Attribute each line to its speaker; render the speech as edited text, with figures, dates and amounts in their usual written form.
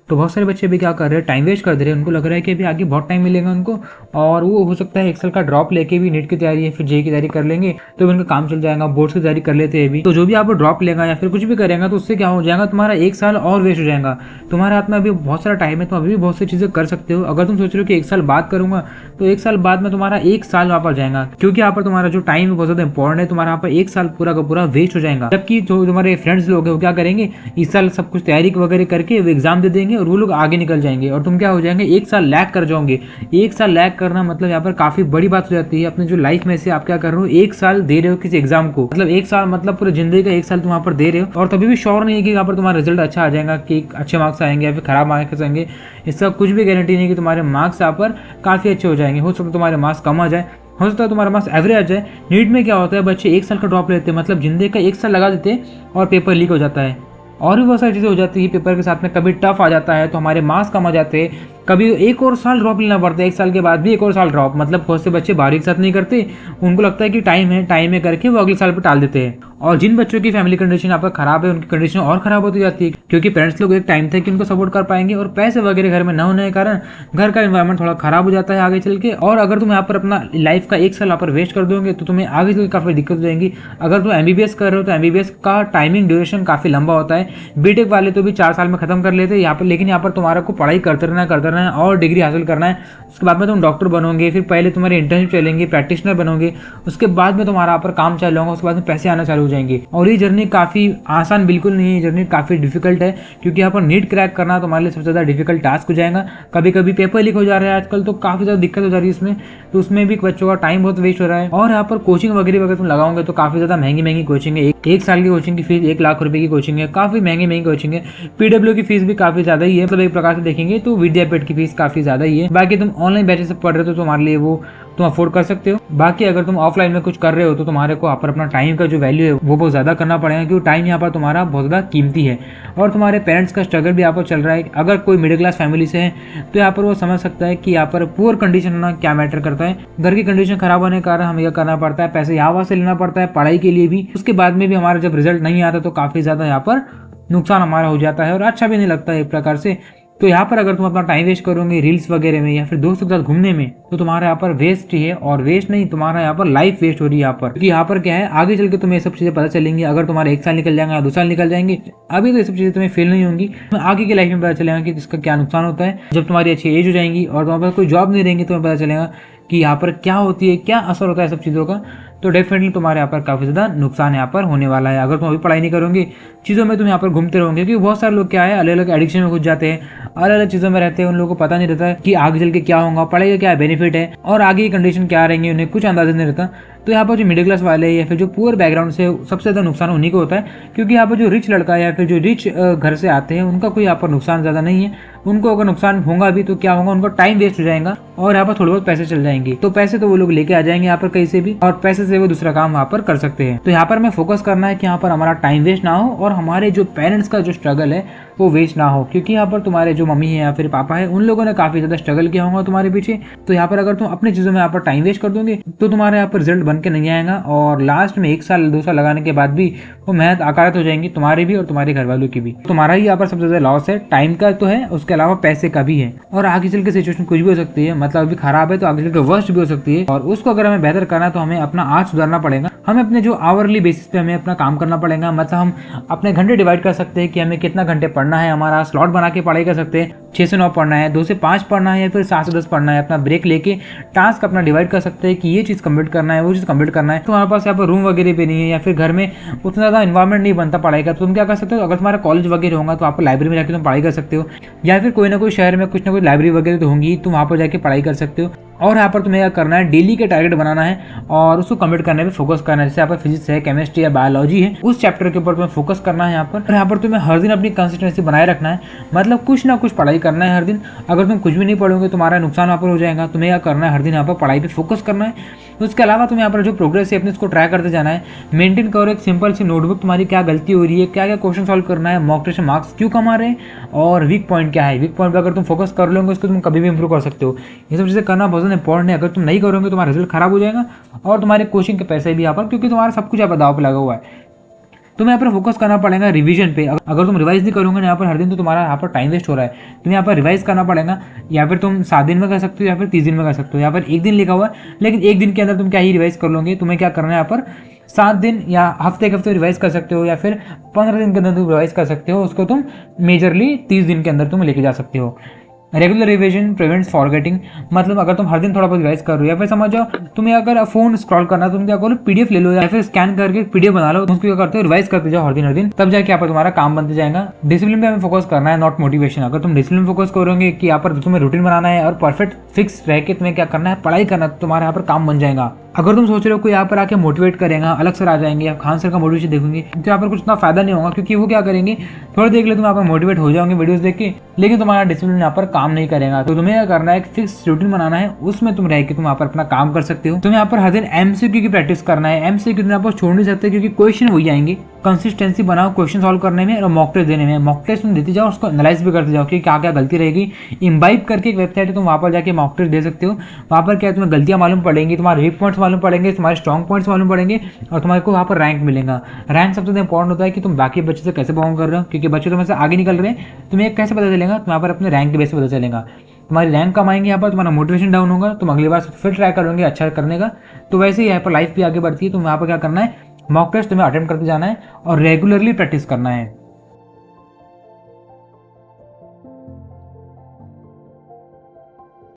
Speaker 1: तो बहुत सारे बच्चे भी क्या कर रहे हैं, टाइम वेस्ट कर दे रहे हैं। उनको लग रहा है कि अभी आगे बहुत टाइम मिलेगा उनको, और वो हो सकता है 1 साल का ड्रॉप लेके भी नीट की तैयारी या फिर जेईई की तैयारी कर लेंगे तो उनका काम चल जाएगा। बोर्ड्स की तैयारी कर लेते हैं भी, तो जो भी आप ड्रॉप लेगा या फिर कुछ भी करेगा तो उससे क्या हो जाएगा, तुम्हारा 1 साल और वेस्ट हो जाएगा। तुम्हारे हाथ में अभी बहुत सारा टाइम है, तुम अभी भी बहुत सी चीजें कर सकते हो। अगर तुम सोच रहे हो कि 1 साल बाद करूंगा, तो 1 साल बाद में तुम्हारा 1 साल वहाँ पर जाएगा, क्योंकि यहाँ पर तुम्हारा जो टाइम है बहुत ज्यादा इंपॉर्टेंट है। तुम्हारा यहाँ पर 1 साल पूरा का पूरा वेस्ट हो जाएगा। जबकि जो तुम्हारे फ्रेंड्स लोग हैं वो क्या करेंगे, इस साल सब कुछ तैयारी वगैरह करके वो एग्जाम दे देंगे और वो लोग आगे निकल जाएंगे, और तुम क्या हो जाएंगे, 1 साल लैग कर जाओगे। 1 साल लैग करना मतलब यहाँ पर काफी बड़ी बात हो जाती है। अपने जो लाइफ में से आप क्या कर रहे हो, 1 साल दे रहे हो किसी एग्जाम को, मतलब 1 साल मतलब पूरी जिंदगी का 1 साल तुम वहाँ पर दे रहे हो, और तभी भी श्योर नहीं है कि यहाँ पर तुम्हारा रिजल्ट अच्छा आ जाएगा, कि अच्छे मार्क्स आएंगे या फिर खराब मार्क्स आएंगे। इसका कुछ भी गारंटी नहीं कि तुम्हारे मार्क्स यहाँ पर काफी अच्छे हो जाएंगे। हो सकता है तुम्हारे मार्क्स कम आ जाए, हो सकता है तुम्हारा मार्क्स एवरेज आ जाए। नीट में क्या होता है, बच्चे 1 साल का ड्रॉप लेते हैं, मतलब जिंदगी का 1 साल लगा देते हैं और पेपर लीक हो जाता है। और भी बहुत सारी चीज़ें हो जाती है पेपर के साथ में। कभी टफ आ जाता है तो हमारे मार्क्स कम आ जाते हैं, कभी 1 और साल ड्रॉप लेना पड़ता है, 1 साल के बाद भी 1 और साल ड्रॉप। मतलब बहुत से बच्चे बारी के साथ नहीं करते, उनको लगता है कि टाइम है करके वो अगले साल पर टाल देते हैं। और जिन बच्चों की फैमिली कंडीशन यहाँ पर खराब है, उनकी कंडीशन और खराब होती जाती है, क्योंकि पेरेंट्स लोग एक टाइम तक उनको सपोर्ट कर पाएंगे, और पैसे वगैरह घर में न होने के कारण घर का एनवायरमेंट थोड़ा खराब हो जाता है आगे चल के। और अगर तुम यहाँ पर अपना लाइफ का 1 साल यहाँ पर वेस्ट कर दोगे तो तुम्हें आगे चल के काफी दिक्कत हो जाएंगी। अगर तुम एमबीबीएस कर रहे हो तो एमबीबीएस का टाइमिंग ड्यूरेशन काफी लंबा होता है। बीटेक वाले तो भी 4 साल में खत्म कर लेते हैं यहाँ पर, लेकिन यहाँ पर तुम्हारा को पढ़ाई करते रहना है और डिग्री हासिल करना है। उसके बाद में तुम डॉक्टर बनोगे, फिर पहले तुम्हारे इंटर्नशिप चलेंगे, प्रैक्टिशनर बनोगे, उसके बाद में तुम्हारा यहाँ पर काम चालू होगा, उसके बाद में पैसे आना चालू हो जाएंगे। और ये जर्नी काफी आसान बिल्कुल नहीं है, जर्नी काफी डिफिकल्ट है, क्योंकि यहाँ पर नीट क्रैक करना तुम्हारे लिए सबसे ज्यादा डिफिकल्ट टास्क हो जाएगा। कभी कभी पेपर लीक हो जा रहा है आजकल, तो काफी ज्यादा दिक्कत हो जा रही है इसमें, तो उसमें भी बच्चों का टाइम बहुत वेस्ट हो रहा है। और यहाँ पर कोचिंग वगैरह तुम लगाओगे तो काफी ज्यादा महंगी कोचिंग है। 1 साल की कोचिंग की फीस 1 लाख रुपए की कोचिंग है, काफी महंगी कोचिंग है। पीडब्ल्यू की फीस भी काफी ज्यादा ही है, मतलब एक प्रकार से देखेंगे तो विद्यापीठ की फीस काफी ज्यादा ही है। बाकी तुम ऑनलाइन बैचेस से पढ़ रहे हो तो तुम्हारे लिए वो तुम अफोर्ड कर सकते हो। बाकी अगर तुम ऑफलाइन में कुछ कर रहे हो तो तुम्हारे को यहाँ पर अपना टाइम का जो वैल्यू है वो बहुत ज्यादा करना पड़ेगा, क्योंकि टाइम यहाँ पर तुम्हारा बहुत ज्यादा कीमती है। और तुम्हारे पेरेंट्स का स्ट्रगल भी यहाँ पर चल रहा है। अगर कोई मिडिल क्लास फैमिली से है तो यहाँ पर वो समझ सकता है कि यहाँ पर पुअर कंडीशन होना क्या मैटर करता है। घर की कंडीशन खराब होने के कारण हमें यह करना पड़ता है, पैसे यहाँ से लेना पड़ता है पढ़ाई के लिए भी। उसके बाद में भी हमारा जब रिजल्ट नहीं आता तो काफी ज्यादा यहाँ पर नुकसान हमारा हो जाता है और अच्छा भी नहीं लगता है एक प्रकार से। तो यहाँ पर अगर तुम अपना टाइम वेस्ट करोगे रील्स वगैरह में या फिर दोस्तों के साथ घूमने में, तो तुम्हारा यहाँ पर वेस्ट ही है, और वेस्ट नहीं, तुम्हारा यहाँ पर लाइफ वेस्ट हो रही है यहाँ पर। क्योंकि यहाँ पर क्या है, आगे चल के तुम्हें ये सब चीजें पता चलेंगी। अगर तुम्हारे 1 साल निकल जाएंगे या 2 साल निकल जाएंगे, अभी तो ये सब चीजें तुम्हें फील नहीं होंगी, आगे की लाइफ में पता चलेगा कि इसका क्या नुकसान होता है। जब तुम्हारी अच्छी एज हो जाएंगी और तुम्हारे पास कोई जॉब नहीं रहेंगी, तुम्हें पता चलेगा कि यहाँ पर क्या होती है, क्या असर होता है सब चीज़ों का। तो डेफिनेटली तुम्हारे यहाँ पर काफ़ी ज़्यादा नुकसान यहाँ पर होने वाला है अगर तुम अभी पढ़ाई नहीं करोगे, चीज़ों में तुम यहाँ पर घूमते रहोगे। क्योंकि बहुत सारे लोग क्या है, अलग अलग एडिक्शन में घुस जाते हैं, अलग अलग चीज़ों में रहते हैं, उन लोगों को पता नहीं रहता कि आगे चल के क्या होगा, पढ़ाई का क्या बेनिफिट है और आगे की कंडीशन क्या रहेंगी, उन्हें कुछ अंदाजा नहीं रहता। तो यहाँ पर जो मिडिल क्लास वाले या फिर जो पुअर बैकग्राउंड से, सबसे ज़्यादा नुकसान उन्हीं को होता है। क्योंकि यहाँ पर जो रिच लड़का या फिर जो रिच घर से आते हैं उनका कोई यहाँ पर नुकसान ज़्यादा नहीं है। उनको अगर नुकसान होगा भी तो क्या होगा, उनका टाइम वेस्ट हो जाएगा और यहाँ पर थोड़े बहुत पैसे चल जाएंगे। तो पैसे तो वो लोग लेके आ जाएंगे यहाँ पर कहीं से भी, और पैसे से वो दूसरा काम वहाँ पर कर सकते हैं। तो यहाँ पर हमें फोकस करना है कि यहाँ पर हमारा टाइम वेस्ट ना हो और हमारे जो पेरेंट्स का जो स्ट्रगल है वो वेस्ट ना हो। क्योंकि यहाँ पर तुम्हारे जो मम्मी है या फिर पापा है, उन लोगों ने काफी ज्यादा स्ट्रगल किया होगा तुम्हारे पीछे। तो यहाँ पर अगर तुम अपनी चीजों में यहाँ पर टाइम वेस्ट कर दोगे तो तुम्हारे यहाँ पर रिजल्ट बन के नहीं आएगा, और लास्ट में 1 साल 2 साल लगाने के बाद भी वो मेहनत अकारत हो जाएंगी तुम्हारी भी और तुम्हारे घर वालों की भी। तुम्हारा ही यहाँ पर सबसे ज्यादा लॉस है, टाइम का तो है, उसके अलावा पैसे का भी है। और आगे चल के सिचुएशन कुछ भी हो सकती है, मतलब अभी खराब है तो आगे चल के वर्स्ट भी हो सकती है, और उसको अगर हमें बेहतर करना है तो हमें अपना आज सुधारना पड़ेगा। हमें अपने जो आवरली बेसिस पे हमें अपना काम करना पड़ेगा, मतलब हम अपने घंटे डिवाइड कर सकते हैं कि हमें कितना घंटे पढ़ना है, हमारा स्लॉट बना के पढ़ाई कर सकते हैं। 6 से 9 पढ़ना है, 2 से 5 पढ़ना है या फिर 7 से 10 पढ़ना है। अपना ब्रेक लेके टास्क अपना डिवाइड कर सकते हैं कि ये चीज़ कंप्लीट करना है, वो चीज़ कंप्लीट करना है। तो हमारे पास यहाँ पर रूम वगैरह भी नहीं है या फिर घर में उतना ज़्यादा इन्वायरमेंट नहीं बनता पढ़ाई का, तो तुम क्या कर सकते हो, अगर तुम्हारा कॉलेज वगैरह होगा तो आप लाइब्रेरी में जाकर तुम पढ़ाई कर सकते हो, या फिर कोई ना कोई शहर में कुछ ना कोई लाइब्रेरी वगैरह तो होंगी, तुम वहाँ पर जाके पढ़ाई कर सकते हो। और यहाँ पर तुम्हें क्या करना है, डेली के टारगेट बनाना है और उसको कंप्लीट करने पे फोकस करना है। जैसे यहाँ पर फिजिक्स है, केमिस्ट्री या बायोलॉजी है, उस चैप्टर के ऊपर तुम्हें फोकस करना है यहाँ पर। और यहाँ पर तुम्हें हर दिन अपनी कंसिस्टेंसी बनाए रखना है, मतलब कुछ ना कुछ पढ़ाई करना है हर दिन। अगर तुम कुछ भी नहीं पढ़ोगे तुम्हारा नुकसान यहाँ पर हो जाएगा। तुम्हें क्या करना है, हर दिन यहाँ पर पढ़ाई पे फोकस करना है। उसके अलावा तुम्हें यहाँ पर जो प्रोग्रेस है अपने उसको ट्रैक करते जाना है। मेंटेन करो एक सिंपल सी नोटबुक, तुम्हारी क्या गलती हो रही है, क्या क्या क्वेश्चन सॉल्व करना है, मॉक टेस्ट मार्क्स क्यों कमा रहे हैं और वीक पॉइंट क्या है। वीक पॉइंट पर अगर तुम फोकस कर लोगे उसको तुम कभी भी इंप्रूव कर सकते हो। ये सब चीज़ें करना बहुत ज़्यादा इंपॉर्टेंट है। अगर तुम नहीं करोगे तुम्हारा रिजल्ट खराब हो जाएगा और तुम्हारे कोचिंग के पैसे भी यहाँ पर, क्योंकि तुम्हारा सब कुछ यहाँ पर दाव पे लगा हुआ है। तुम्हें यहाँ पर फोकस करना पड़ेगा रिवीजन पे। अगर तुम रिवाइज नहीं करोगे ना यहाँ पर हर दिन, तो तुम्हारा यहाँ पर टाइम वेस्ट हो रहा है। तुम्हें यहाँ पर रिवाइज करना पड़ेगा। या फिर तुम 7 दिन में कर सकते हो या फिर 30 दिन में कर सकते हो। यहाँ पर एक दिन लिखा हुआ है, लेकिन एक दिन के अंदर तुम क्या ही रिवाइज कर लोगे। तुम्हें क्या करना है, यहाँ पर 7 दिन या हफ्ते के हफ्ते रिवाइज कर सकते हो, या फिर 15 दिन के अंदर तुम रिवाइज कर सकते हो। उसको तुम मेजरली 30 दिन के अंदर तुम लेके जा सकते हो। रेगुलर रिवीजन प्रिवेंट्स फॉरगेटिंग, मतलब अगर तुम हर दिन थोड़ा बहुत रिवाइज कर रहे हो, या फिर समझ जाओ तुम्हें अगर फोन स्क्रॉल करना है, तुम क्या करो, पीडीएफ ले लो या फिर स्कैन करके पीडीएफ बना लो। उसको क्या करते हो, रिवाइज करते जाओ हर दिन, तब जाके यहाँ पर तुम्हारा काम बनते जाएगा। डिसिप्लिन पे हमें फोकस करना है, नॉट मोटिवेशन। अगर तुम डिसिप्लिन फोकस करोगे कि यहाँ पर तुम्हें रूटीन बनाना है और परफेक्ट फिक्स रह के तुम्हें क्या करना है, पढ़ाई करना, तो तुम्हारा यहाँ पर काम बन जाएगा। अगर तुम सोच रहे हो कोई यहाँ पर आके मोटिवेट करेगा, अलग सर आ जाएंगे, आप खान सर का मोटिवेशन देखोगे, तो यहाँ पर कुछ इतना फायदा नहीं होगा, क्योंकि वो क्या करेंगे, थोड़ी देर के लिए तुम यहाँ पर मोटिवेट हो जाओगे वीडियोस देख के, लेकिन तुम्हारा डिसिप्लिन यहाँ पर काम नहीं करेगा। तो तुम्हें क्या करना है, एक फिक्स रूटीन बनाना है, उसमें तुम रह के तुम यहाँ पर अपना काम कर सकते हो। तुम्हें यहाँ पर हर दिन एमसीक्यू की प्रैक्टिस करना है। एमसीक्यू तुम यहाँ पर छोड़ नहीं सकते, क्योंकि क्वेश्चन वही आएंगे। कंसिस्टेंसी बनाओ क्वेश्चन सॉल्व करने में और मॉक टेस्ट देने में। मॉक टेस्ट तुम देते जाओ, उसको एनालाइज भी करते जाओ कि क्या क्या गलती रहेगी। इम्बाइब करके एक वेबसाइट है, तुम वहाँ पर जाके मॉक टेस्ट दे सकते हो। वहाँ पर क्या तुम्हें गलतियाँ मालूम पड़ेंगी, तुम्हारे वीक पॉइंट्स मालूम पड़ेंगे, तुम्हारे स्ट्रॉन्ग पॉइंट्स मालूम पड़ेंगे, और तुम्हारे को वहाँ पर रैंक मिलेगा। रैंक सबसे ज़्यादा इंपॉर्टेंट होता है कि तुम बाकी बच्चे से कैसे परफॉर्म कर रहे हो, क्योंकि बच्चे तुम्हें से आगे निकल रहे हैं, तुम्हें कैसे पता चलेगा, तुम यहाँ पर अपने रैंक के बेस पर पता चलेगा। तुम्हारी रैंक कम आएंगे, यहाँ पर तुम्हारा मोटिवेशन डाउन होगा, तुम अगली बार फिर ट्राई करोगे अच्छा करने का। तो वैसे ही यहाँ पर लाइफ भी आगे बढ़ती है। तुम यहाँ पर क्या करना है, मॉक टेस्ट तुम्हें अटेम्प्ट करते जाना है और रेगुलरली प्रैक्टिस करना है।